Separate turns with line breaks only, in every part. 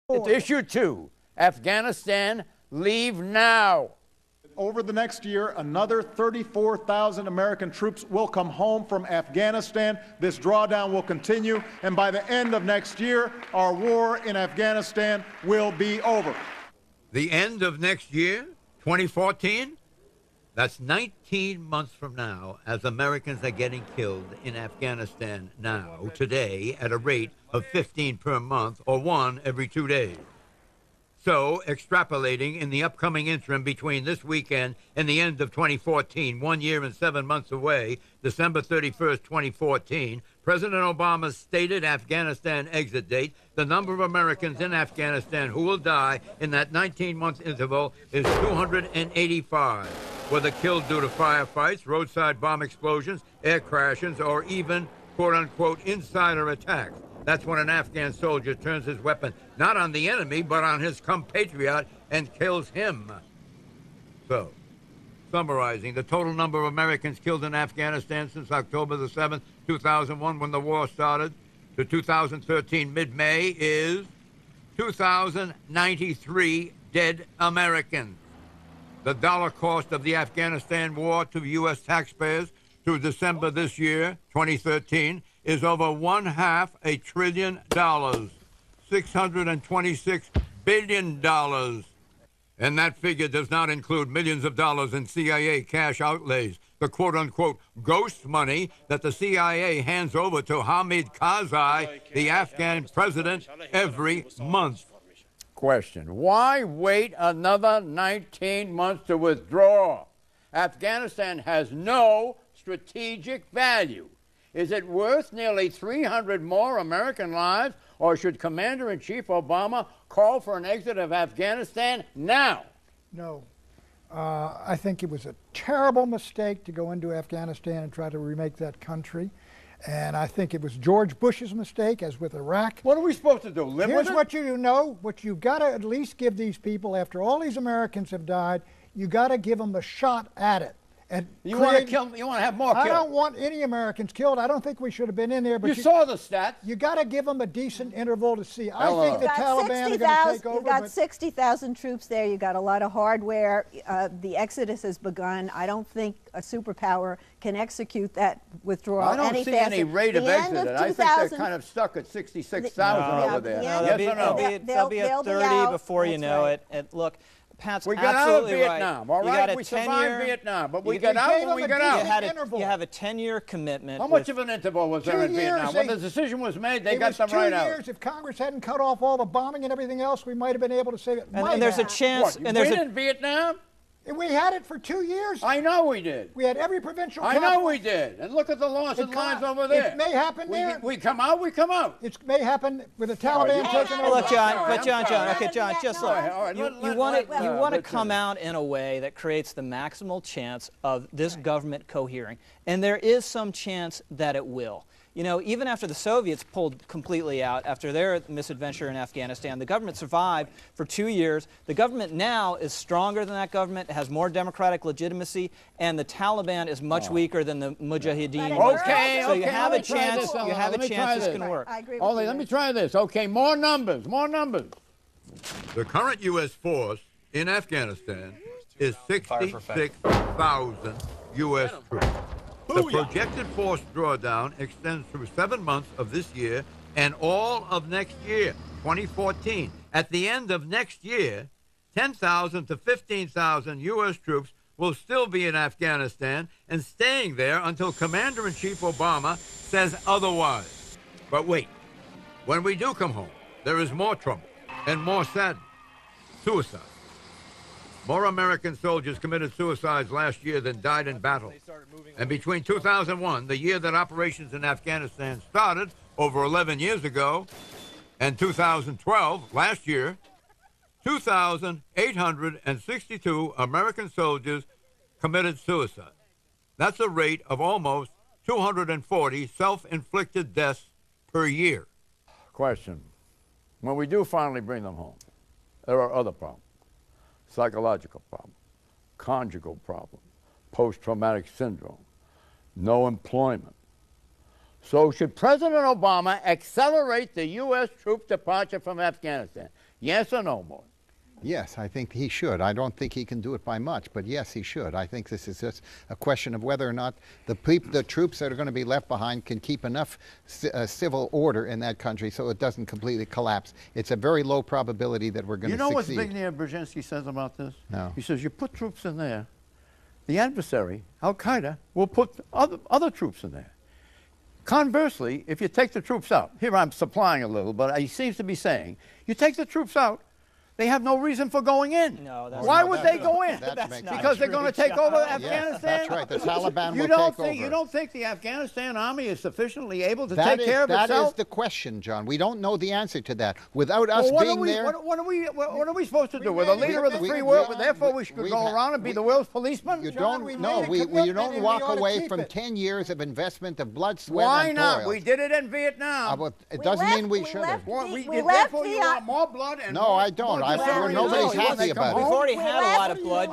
It's issue 2, Afghanistan Leave Now.
Over the next year, another 34,000 American troops will come home from Afghanistan. This drawdown will continue, and by the end of next year, our war in Afghanistan will be over.
The end of next year, 2014? That's 19 months from now, as Americans are getting killed in Afghanistan now, today, at a rate of 15 per month, or 1 every 2 days. So, extrapolating in the upcoming interim between this weekend and the end of 2014, 1 year and 7 months away, December 31st, 2014, President Obama's stated Afghanistan exit date, the number of Americans in Afghanistan who will die in that 19-month interval is 285, whether killed due to firefights, roadside bomb explosions, air crashes, or even, quote-unquote, insider attacks. That's when an Afghan soldier turns his weapon not on the enemy, but on his compatriot and kills him. So, summarizing, the total number of Americans killed in Afghanistan since October the 7th, 2001, when the war started, to 2013 mid-May is 2,093 dead Americans. The dollar cost of the Afghanistan war to U.S. taxpayers through December this year, 2013, is over $500 billion, $626 billion. And that figure does not include millions of dollars in CIA cash outlays, the quote-unquote ghost money that the CIA hands over to Hamid Karzai, the Afghan president, every month.
Question: why wait another 19 months to withdraw? Afghanistan has no strategic value. Is it worth nearly 300 more American lives, or should Commander-in-Chief Obama call for an exit of Afghanistan now?
No. I think it was a terrible mistake to go into Afghanistan and try to remake that country. And I think it was George Bush's mistake, as with Iraq.
What are we supposed to do, live
Here's
with it?
what you know, what you got to at least give these people, after all these Americans have died, you got to give them a shot at it. And
you want to kill? You want to have more killed?
I don't want any Americans killed. I don't think we should have been in there. But
you saw the stats.
You got to give them a decent interval to see. I think the Taliban are going to take over.
You've got 60,000 troops there. You've got a lot of hardware. The exodus has begun. I don't think a superpower can execute that withdrawal any faster.
I don't see any rate of exit. I think they're kind of stuck at 66,000 over there.
No, they'll be at 30 before you know it. And look, Pat's
we got out of Vietnam,
right.
all right? We survived Vietnam, but we got out when we got out.
You have a 10-year commitment.
How much of an interval was there in Vietnam? When the decision was made, they got them right out.
2 years. If Congress hadn't cut off all the bombing and everything else, we might have been able to save it.
And there's a chance.
What, you win in Vietnam?
We had it for 2 years.
I know we did.
We had every provincial
capital. I know we did. And look at the loss in lives over there.
It may happen there.
We come out, we come out.
It may happen with the Taliban taking over.
Look, John, okay, John, just look. You want to come out in a way that creates the maximal chance of this government cohering. And there is some chance that it will. You know, even after the Soviets pulled completely out, after their misadventure in Afghanistan, the government survived for 2 years. The government now is stronger than that government, has more democratic legitimacy, and the Taliban is much weaker than the Mujahideen.
Okay,
so you have a chance. You have a chance this can work.
I agree with
you. Let me try this. Okay, more numbers, more numbers.
The current U.S. force in Afghanistan is 66,000 U.S. troops. The projected force drawdown extends through 7 months of this year and all of next year, 2014. At the end of next year, 10,000 to 15,000 U.S. troops will still be in Afghanistan and staying there until Commander-in-Chief Obama says otherwise. But wait, when we do come home, there is more trouble and more sadness. Suicide. More American soldiers committed suicides last year than died in battle. And between 2001, the year that operations in Afghanistan started, over 11 years ago, and 2012, last year, 2,862 American soldiers committed suicide. That's a rate of almost 240 self-inflicted deaths per year.
Question. When we do finally bring them home, there are other problems. Psychological problem, conjugal problem, post-traumatic syndrome, no employment. So should President Obama accelerate the U.S. troop departure from Afghanistan? Yes or no, Morton?
Yes, I think he should. I don't think he can do it by much, but yes, he should. I think this is just a question of whether or not the troops that are going to be left behind can keep enough civil order in that country so it doesn't completely collapse. It's a very low probability that we're going to succeed.
You know what Zbigniew Brzezinski says about this?
No.
He says, you put troops in there, the adversary, Al-Qaeda, will put other troops in there. Conversely, if you take the troops out, here I'm supplying a little, but he seems to be saying, you take the troops out, they have no reason for going in.
No, that's
Why
not
would
true.
they go in? Because they're going to take over Afghanistan?
That's right. The Taliban will take over.
You don't think the Afghanistan army is sufficiently able to take care of itself?
That is the question, John. We don't know the answer to that. Without us being there...
What are we supposed to do? We're the leader of the free world, but therefore we should go around and be the world's policeman?
You don't walk away from 10 years of investment of blood, sweat,
Why
and
not?
toil.
We did it in Vietnam.
It doesn't mean we should have.
Therefore you want more blood and
No, I don't. Nobody's happy about it.
We've already had a lot of blood.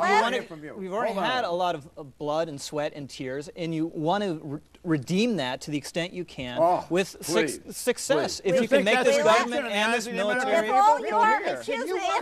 We've
already had a lot of blood and sweat and tears, and you want to redeem that to the extent you can with success. If you can make this government and this military...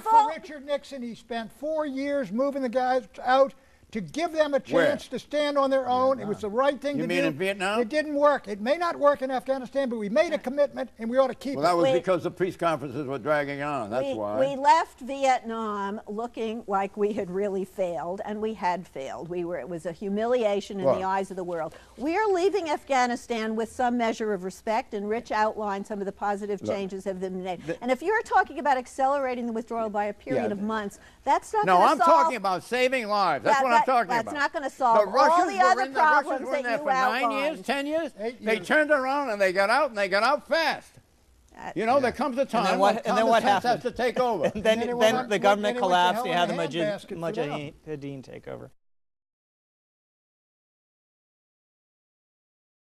For Richard Nixon, he spent 4 years moving the guys out to give them a chance to stand on their own. It was the right thing to do.
You mean in Vietnam?
It didn't work. It may not work in Afghanistan, but we made a commitment, and we ought to keep it.
Well, that was because the peace conferences were dragging on. That's why.
We left Vietnam looking like we had really failed, and we had failed. It was a humiliation in the eyes of the world. We are leaving Afghanistan with some measure of respect, and Rich outlined some of the positive changes that have been made. And if you're talking about accelerating the withdrawal by a period of months, that's not going to solve...
No, I'm talking about saving lives. That's what I'm talking about.
That's not going to solve all the other problems that you outlined.
For 9 years, 10 years. They turned around and they got out, and they got out fast. You know, there comes a time when common sense has to take over.
And then the government collapsed. You had the Mujahideen take over.